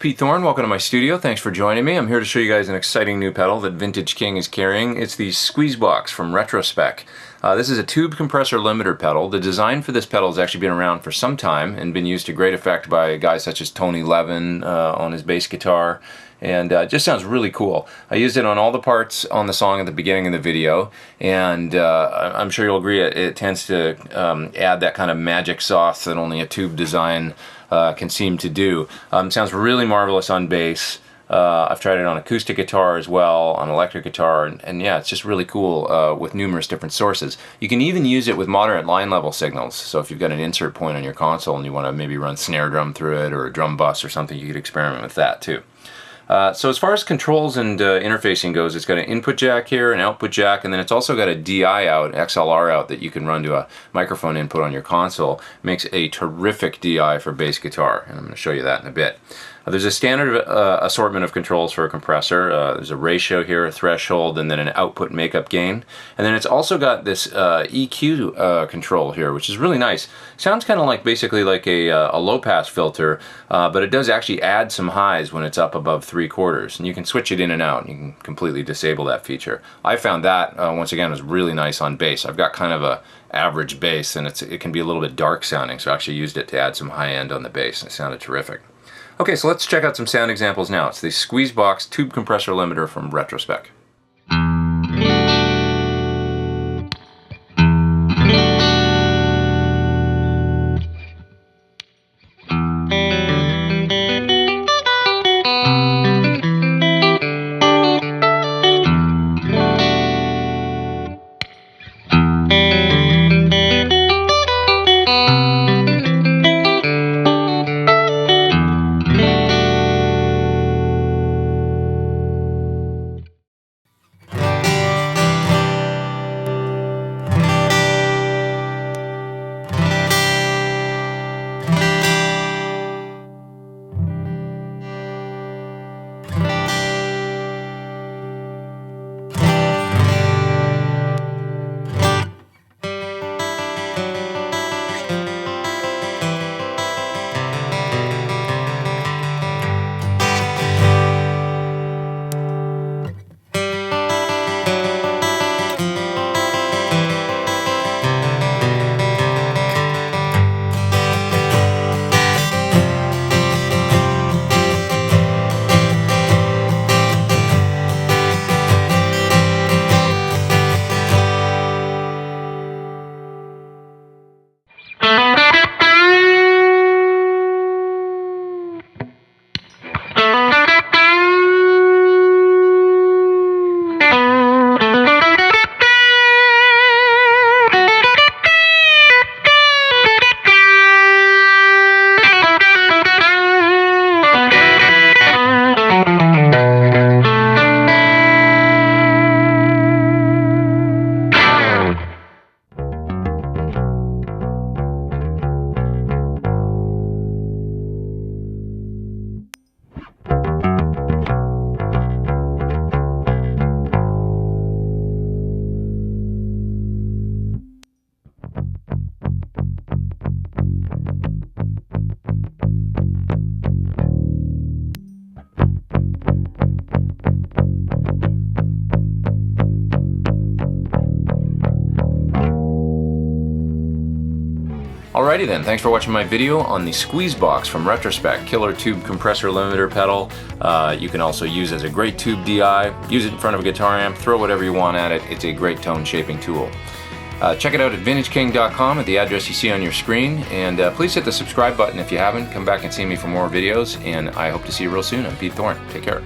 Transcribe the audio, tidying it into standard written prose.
Pete Thorn. Welcome to my studio. Thanks for joining me. I'm here to show you guys an exciting new pedal that Vintage King is carrying. It's the Squeeze Box from Retrospec. This is a tube compressor limiter pedal. The design for this pedal has actually been around for some time and been used to great effect by guys such as Tony Levin on his bass guitar, and it just sounds really cool. I used it on all the parts on the song at the beginning of the video, and I'm sure you'll agree it tends to add that kind of magic sauce that only a tube design can seem to do. Sounds really marvelous on bass. I've tried it on acoustic guitar as well, on electric guitar, and yeah, it's just really cool with numerous different sources. You can even use it with moderate line level signals, so if you've got an insert point on your console and you want to maybe run snare drum through it or a drum bus or something, you could experiment with that too. So as far as controls and interfacing goes, it's got an input jack here, an output jack, and then it's also got a DI out, XLR out, that you can run to a microphone input on your console. Makes a terrific DI for bass guitar, and I'm going to show you that in a bit. There's a standard assortment of controls for a compressor. There's a ratio here, a threshold, and then an output makeup gain. And then it's also got this EQ control here, which is really nice. Sounds kind of like basically like a low-pass filter, but it does actually add some highs when it's up above 3/4. And you can switch it in and out. You can completely disable that feature. I found that, once again, was really nice on bass. I've got kind of a average bass, and it can be a little bit dark sounding, so I actually used it to add some high end on the bass, and it sounded terrific. Okay, so let's check out some sound examples now. It's the Squeeze Box tube compressor limiter from Retrospec. Alrighty then, thanks for watching my video on the Squeeze Box from Retrospec, killer tube compressor limiter pedal. You can also use as a great tube DI, use it in front of a guitar amp, throw whatever you want at it. It's a great tone shaping tool. Check it out at vintageking.com at the address you see on your screen, and please hit the subscribe button if you haven't. Come back and see me for more videos, and I hope to see you real soon. I'm Pete Thorn. Take care.